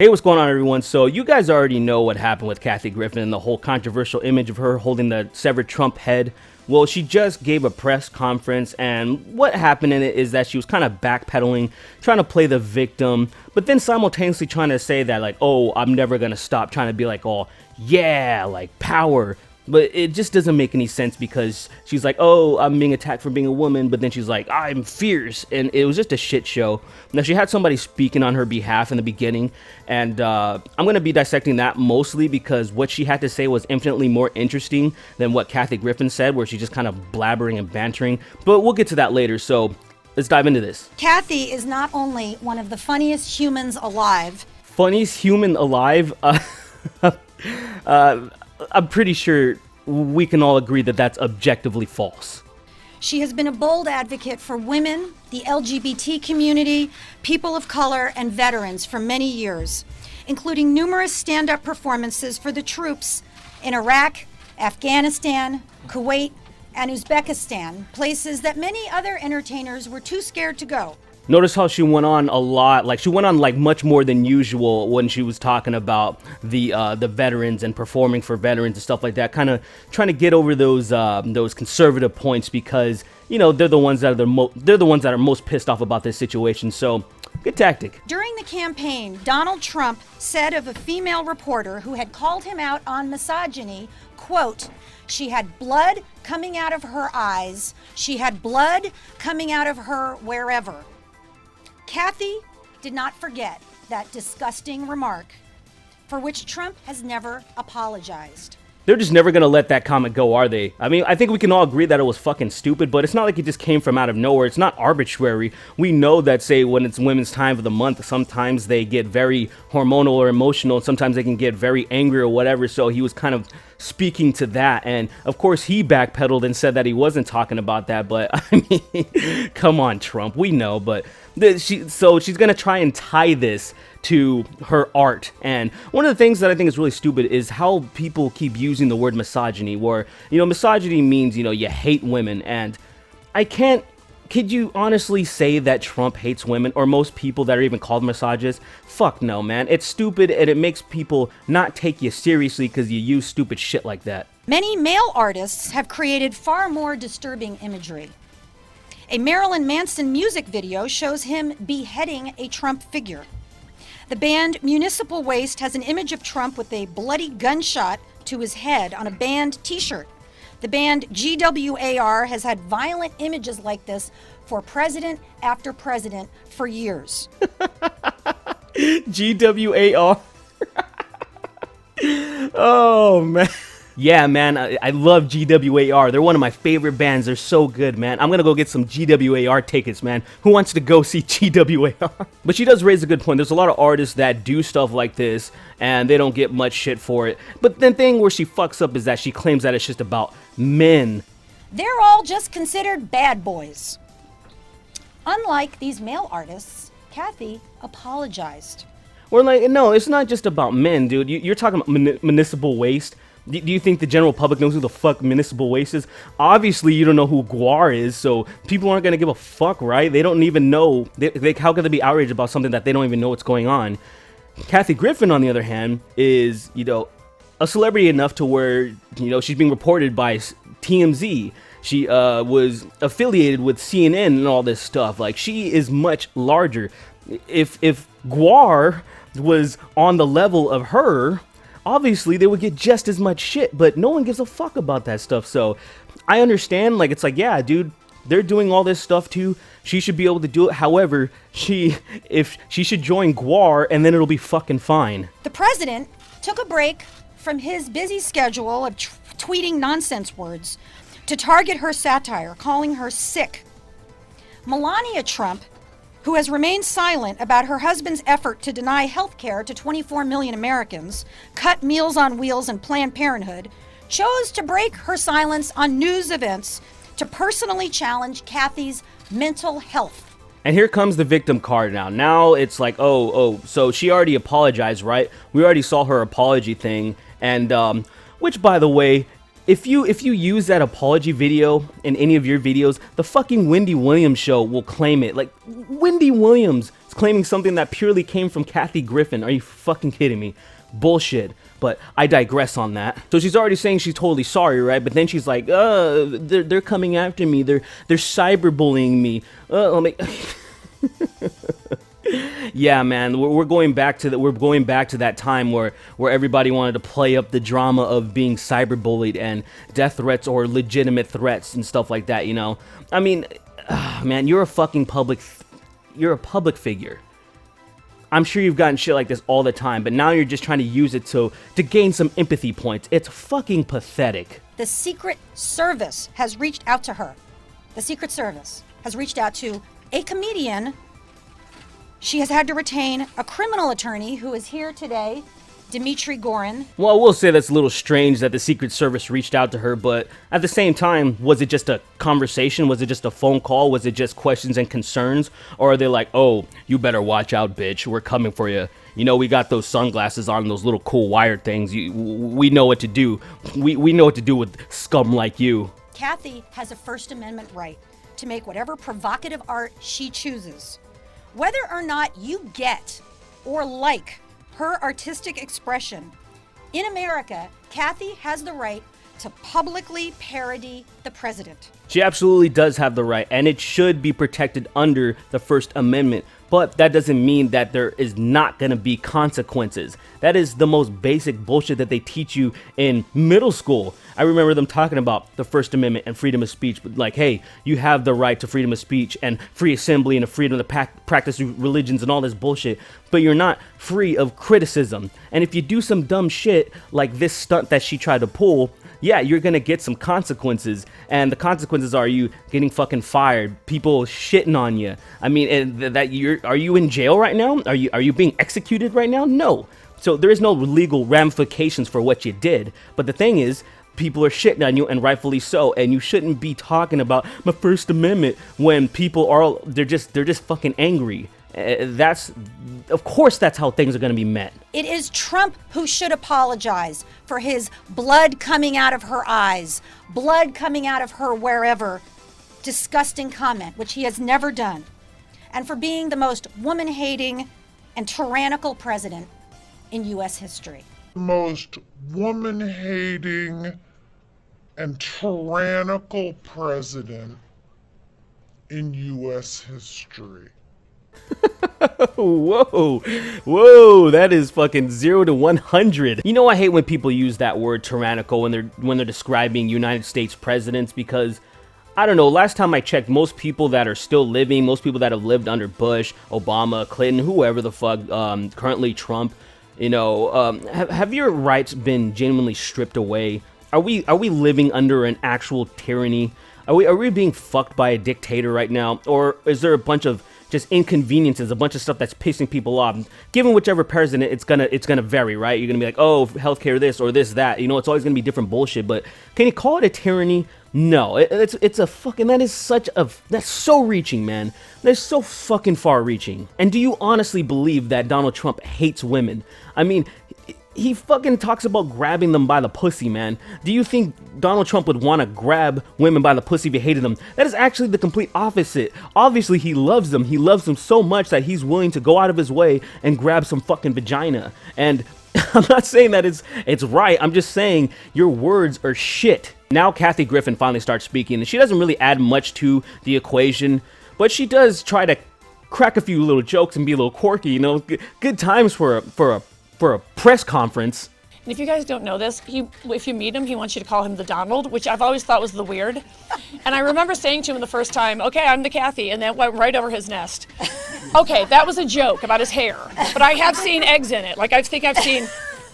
Hey, what's going on, everyone? So you guys already know what happened with Kathy Griffin and the whole controversial image of her holding the severed Trump head. Well, she just gave a press conference, and what happened in it is that she was kind of backpedaling, trying to play the victim, but then simultaneously trying to say that, like, oh, I'm never gonna stop, trying to be like, oh, yeah, like, power. But it just doesn't make any sense because she's like, oh, I'm being attacked for being a woman, but then she's like, I'm fierce, and it was just a shit show. Now, she had somebody speaking on her behalf in the beginning, and I'm going to be dissecting that mostly because what she had to say was infinitely more interesting than what Kathy Griffin said, where she's just kind of blabbering and bantering, but we'll get to that later, so let's dive into this. Kathy is not only one of the funniest humans alive. Funniest human alive? I'm pretty sure we can all agree that that's objectively false. She has been a bold advocate for women, the LGBT community, people of color, and veterans for many years, including numerous stand-up performances for the troops in Iraq, Afghanistan, Kuwait, and Uzbekistan, places that many other entertainers were too scared to go. Notice how she went on a lot, like she went on like much more than usual when she was talking about the veterans and performing for veterans and stuff like that, kind of trying to get over those conservative points because, you know, they're the ones that are most pissed off about this situation. So, good tactic. During the campaign, Donald Trump said of a female reporter who had called him out on misogyny, quote, "She had blood coming out of her eyes. She had blood coming out of her wherever." Kathy did not forget that disgusting remark, for which Trump has never apologized. They're just never going to let that comment go, are they? I mean, I think we can all agree that it was fucking stupid, but it's not like it just came from out of nowhere. It's not arbitrary. We know that, say, when it's Women's Time of the Month, sometimes they get very hormonal or emotional, and sometimes they can get very angry or whatever, so he was kind of speaking to that, and of course he backpedaled and said that he wasn't talking about that, but I mean, come on, Trump, we know, but she's gonna try and tie this to her art. And one of the things that I think is really stupid is how people keep using the word misogyny, where, you know, misogyny means, you know, you hate women, and could you honestly say that Trump hates women, or most people that are even called misogynists? Fuck no, man. It's stupid, and it makes people not take you seriously because you use stupid shit like that. Many male artists have created far more disturbing imagery. A Marilyn Manson music video shows him beheading a Trump figure. The band Municipal Waste has an image of Trump with a bloody gunshot to his head on a band t-shirt. The band GWAR has had violent images like this for president after president for years. GWAR. Oh, man. Yeah, man, I love GWAR. They're one of my favorite bands. They're so good, man. I'm gonna go get some GWAR tickets, man. Who wants to go see GWAR? But she does raise a good point. There's a lot of artists that do stuff like this, and they don't get much shit for it. But the thing where she fucks up is that she claims that it's just about men. They're all just considered bad boys. Unlike these male artists, Kathy apologized. We're like, no, it's not just about men, dude. You're talking about municipal waste. Do you think the general public knows who the fuck Municipal Waste is? Obviously, you don't know who GWAR is, so people aren't going to give a fuck, right? They don't even know. How could they be outraged about something that they don't even know what's going on? Kathy Griffin, on the other hand, is, you know, a celebrity enough to where, you know, she's being reported by TMZ. She was affiliated with CNN and all this stuff. Like, she is much larger. If GWAR was on the level of her, obviously they would get just as much shit, but no one gives a fuck about that stuff. So I understand, like, it's like, yeah, dude, they're doing all this stuff too. She should be able to do it. However, if she should join GWAR, and then it'll be fucking fine. The president took a break from his busy schedule of tweeting nonsense words to target her satire, calling her sick. Melania Trump, who has remained silent about her husband's effort to deny health care to 24 million Americans, cut Meals on Wheels and Planned Parenthood, chose to break her silence on news events to personally challenge Kathy's mental health. And here comes the victim card now. Now it's like, so she already apologized, right? We already saw her apology thing, and which, by the way, If you use that apology video in any of your videos, the fucking Wendy Williams show will claim it. Like, Wendy Williams is claiming something that purely came from Kathy Griffin. Are you fucking kidding me? Bullshit. But I digress on that. So she's already saying she's totally sorry, right? But then she's like, they're coming after me. They're cyberbullying me. Yeah, man, we're going back to that time where everybody wanted to play up the drama of being cyberbullied and death threats or legitimate threats and stuff like that. You know, I mean, man, you're a public figure. I'm sure you've gotten shit like this all the time, but now you're just trying to use it to gain some empathy points. It's fucking pathetic. The Secret Service has reached out to her. The Secret Service has reached out to a comedian. She has had to retain a criminal attorney who is here today, Dmitry Gorin. Well, I will say that's a little strange that the Secret Service reached out to her, but at the same time, was it just a conversation? Was it just a phone call? Was it just questions and concerns? Or are they like, oh, you better watch out, bitch, we're coming for you. You know, we got those sunglasses on, those little cool wired things. We know what to do. We know what to do with scum like you. Kathy has a First Amendment right to make whatever provocative art she chooses. Whether or not you get or like her artistic expression, in America, Kathy has the right to publicly parody the president. She absolutely does have the right, and it should be protected under the First Amendment. But that doesn't mean that there is not going to be consequences. That is the most basic bullshit that they teach you in middle school. I remember them talking about the First Amendment and freedom of speech, but like, hey, you have the right to freedom of speech and free assembly and the freedom to practice religions and all this bullshit, but you're not free of criticism. And if you do some dumb shit like this stunt that she tried to pull, yeah, you're gonna get some consequences, and the consequences are you getting fucking fired, people shitting on you. I mean, and are you in jail right now? Are you being executed right now? No. So there is no legal ramifications for what you did. But the thing is, people are shitting on you, and rightfully so. And you shouldn't be talking about my First Amendment when people are they're just fucking angry. Of course that's how things are going to be met. It is Trump who should apologize for his blood coming out of her eyes, blood coming out of her wherever, disgusting comment, which he has never done, and for being the most woman-hating and tyrannical president in U.S. history. Most woman-hating and tyrannical president in U.S. history. Whoa, that is fucking 0 to 100. You know, I hate when people use that word tyrannical when they're describing United States presidents, because I don't know, last time I checked, most people that are still living, most people that have lived under Bush, Obama, Clinton, whoever the fuck, currently Trump, you know, have your rights been genuinely stripped away? Are we living under an actual tyranny? Are we being fucked by a dictator right now? Or is there a bunch of just inconveniences, a bunch of stuff that's pissing people off? Given whichever president, it's gonna vary, right? You're gonna be like, oh, healthcare this or this, that. You know, it's always gonna be different bullshit. But can you call it a tyranny? No, it's a fucking, that's so reaching, man. That's so fucking far reaching. And do you honestly believe that Donald Trump hates women? I mean, he fucking talks about grabbing them by the pussy, man. Do you think Donald Trump would want to grab women by the pussy if he hated them? That is actually the complete opposite. Obviously, he loves them. He loves them so much that he's willing to go out of his way and grab some fucking vagina. And I'm not saying that it's right. I'm just saying your words are shit. Now Kathy Griffin finally starts speaking, and she doesn't really add much to the equation, but she does try to crack a few little jokes and be a little quirky, you know. Good times for a press conference. And if you guys don't know this, if you meet him, he wants you to call him the Donald, which I've always thought was the weird. And I remember saying to him the first time, okay, I'm the Kathy, and that went right over his nest. Okay, that was a joke about his hair, but I have seen eggs in it. Like, I think I've seen,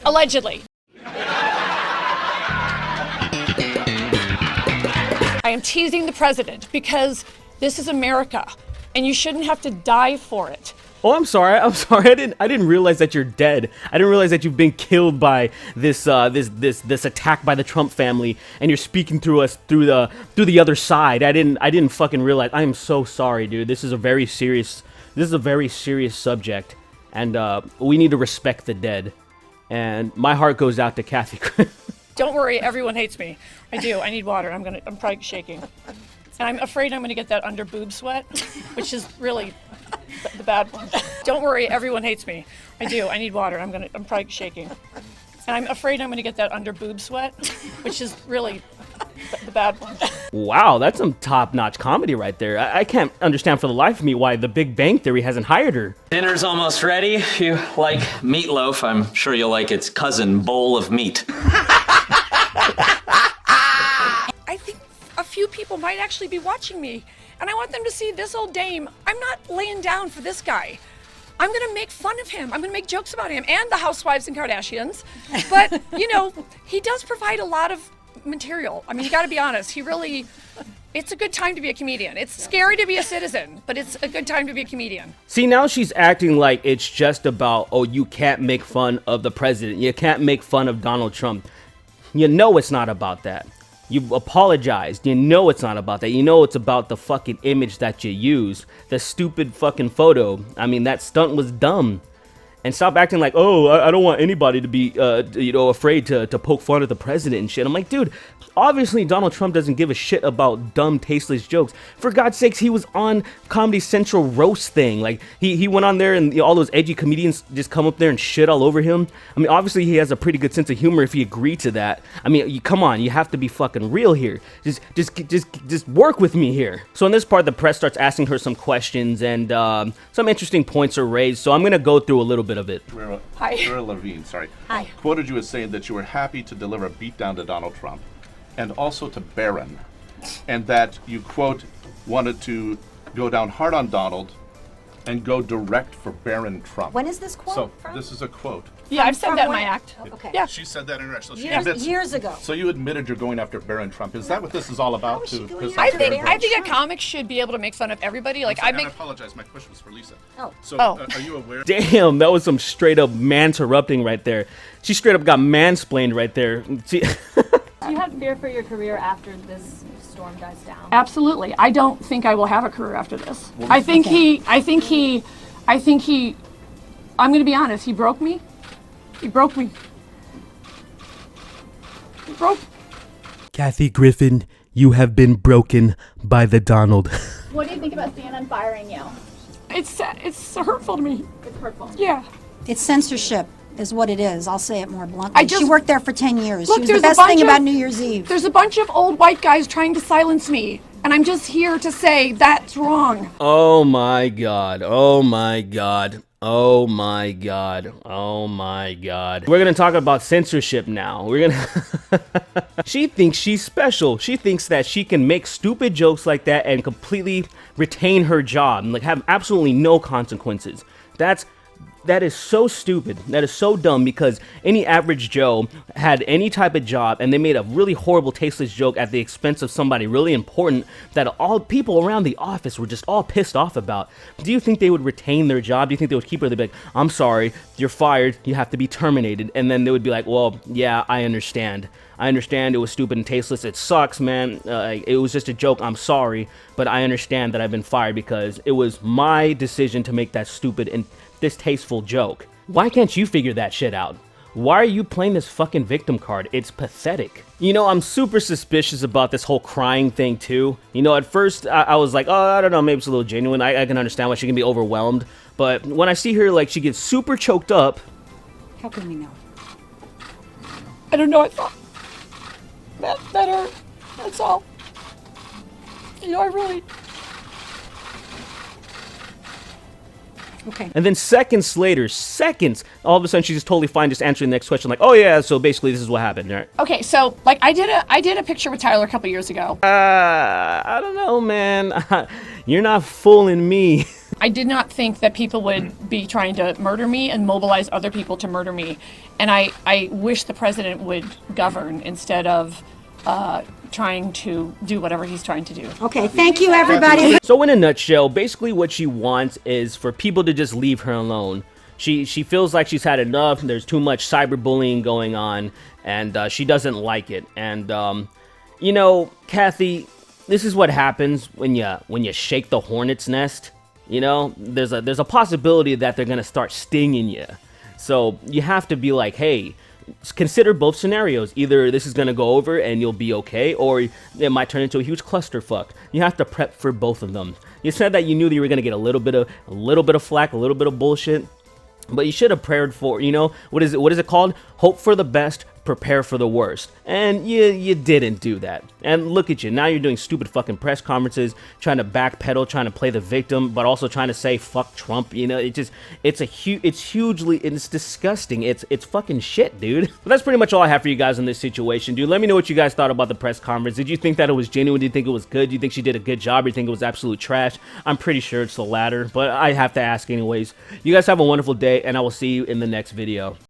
allegedly. I am teasing the president because this is America, and you shouldn't have to die for it. Oh, I'm sorry. I didn't realize that you're dead. I didn't realize that you've been killed by this attack by the Trump family, and you're speaking through us through the other side. I didn't fucking realize. I am so sorry, dude. This is a very serious subject, and we need to respect the dead. And my heart goes out to Kathy. Don't worry, everyone hates me. I do. I need water. I'm probably shaking. And I'm afraid I'm going to get that under boob sweat, which is really the bad one. Don't worry, everyone hates me. I do. I need water. I'm probably shaking. And I'm afraid I'm going to get that under boob sweat, which is really the bad one. Wow, that's some top-notch comedy right there. I can't understand for the life of me why The Big Bang Theory hasn't hired her. Dinner's almost ready. If you like meatloaf, I'm sure you'll like its cousin, bowl of meat. I think a few people might actually be watching me, and I want them to see this old dame. I'm not laying down for this guy. I'm going to make fun of him. I'm going to make jokes about him and the housewives and Kardashians. But, you know, he does provide a lot of material. I mean, you got to be honest. It's a good time to be a comedian. It's scary to be a citizen, but it's a good time to be a comedian. See, now she's acting like it's just about, oh, you can't make fun of the president. You can't make fun of Donald Trump. You know it's not about that. You've apologized. You know it's not about that. You know it's about the fucking image that you use. The stupid fucking photo. I mean, that stunt was dumb. And stop acting like, oh, I don't want anybody to be, afraid to poke fun at the president and shit. I'm like, dude, obviously Donald Trump doesn't give a shit about dumb, tasteless jokes. For God's sakes, he was on Comedy Central roast thing. Like, he went on there and all those edgy comedians just come up there and shit all over him. I mean, obviously he has a pretty good sense of humor if he agreed to that. I mean, come on, you have to be fucking real here. Just work with me here. So in this part, the press starts asking her some questions and some interesting points are raised. So I'm going to go through a little bit of it. Hi. Levine, Hi. quoted you as saying that you were happy to deliver a beatdown to Donald Trump and also to Barron, and that you, quote, wanted to go down hard on Donald and go direct for Barron Trump. When is this quote So from? this is a quote. Yeah, I've said From that in my when? act. Okay. Yeah. She said that in her act. So she Years, admits. years ago. So you admitted you're going after Barron Trump. Is that what this is all about? How is she To going piss after off I Barron think Trump? a comic should be able to make fun of everybody. Like, I And I make. apologize. My question was for Lisa. Oh. So Oh. Are you aware? Damn, that was some straight up man-interrupting right there. She straight up got mansplained right there. See, Do you have fear for your career after this storm dies down? Absolutely. I don't think I will have a career after this. I think I'm going to be honest. He broke me. He broke me. He broke. Kathy Griffin, you have been broken by the Donald. What do you think about CNN firing you? It's hurtful to me. It's hurtful. Yeah. It's censorship is what it is. I'll say it more bluntly. I just- she worked there for 10 years. Look, she was the there's a best bunch thing of- about New Year's Eve. There's a bunch of old white guys trying to silence me, and I'm just here to say that's wrong. Oh my god. Oh my god. Oh my god. Oh my god. We're gonna talk about censorship now. We're gonna She thinks she's special. She thinks that she can make stupid jokes like that and completely retain her job and like have absolutely no consequences. That is so stupid. That is so dumb because any average Joe had any type of job and they made a really horrible, tasteless joke at the expense of somebody really important that all people around the office were just all pissed off about. Do you think they would retain their job? Do you think they would keep her? They'd be like, I'm sorry, you're fired, you have to be terminated. And then they would be like, well, yeah, I understand. I understand it was stupid and tasteless. It sucks, man. It was just a joke. I'm sorry. But I understand that I've been fired because it was my decision to make that stupid and distasteful joke. Why can't you figure that shit out? Why are you playing this fucking victim card? It's pathetic. You know, I'm super suspicious about this whole crying thing too. You know, at first I was like, oh, I don't know, maybe it's a little genuine. I can understand why she can be overwhelmed. But when I see her, like, she gets super choked up. How can we know? I don't know. I thought that hurt. That's all. You know, I really. Okay. And then seconds later, all of a sudden she's just totally fine just answering the next question like, oh yeah, so basically this is what happened, right? Okay, so like I did a picture with Tyler a couple years ago. I don't know, man. You're not fooling me. I did not think that people would be trying to murder me and mobilize other people to murder me. And I wish the president would govern instead of trying to do whatever he's trying to do. Okay, thank you, everybody. So in a nutshell, basically what she wants is for people to just leave her alone. She feels like she's had enough. There's too much cyberbullying going on, and she doesn't like it. And you know, Kathy, this is what happens when you shake the hornet's nest. You know, there's a possibility that they're gonna start stinging you. So you have to be like, hey, consider both scenarios. Either this is gonna go over and you'll be okay, or it might turn into a huge clusterfuck. You have to prep for both of them. You said that you knew that you were gonna get a little bit of flack, a little bit of bullshit, but you should have prepared for, you know, what is it called? Hope for the best, prepare for the worst. And you didn't do that. And look at you, now you're doing stupid fucking press conferences, trying to backpedal, trying to play the victim, but also trying to say fuck Trump. You know, it's disgusting. It's fucking shit, dude. But that's pretty much all I have for you guys in this situation, dude. Let me know what you guys thought about the press conference. Did you think that it was genuine? Did you think it was good? Do you think she did a good job? Or do you think it was absolute trash? I'm pretty sure it's the latter, but I have to ask anyways. You guys have a wonderful day, and I will see you in the next video.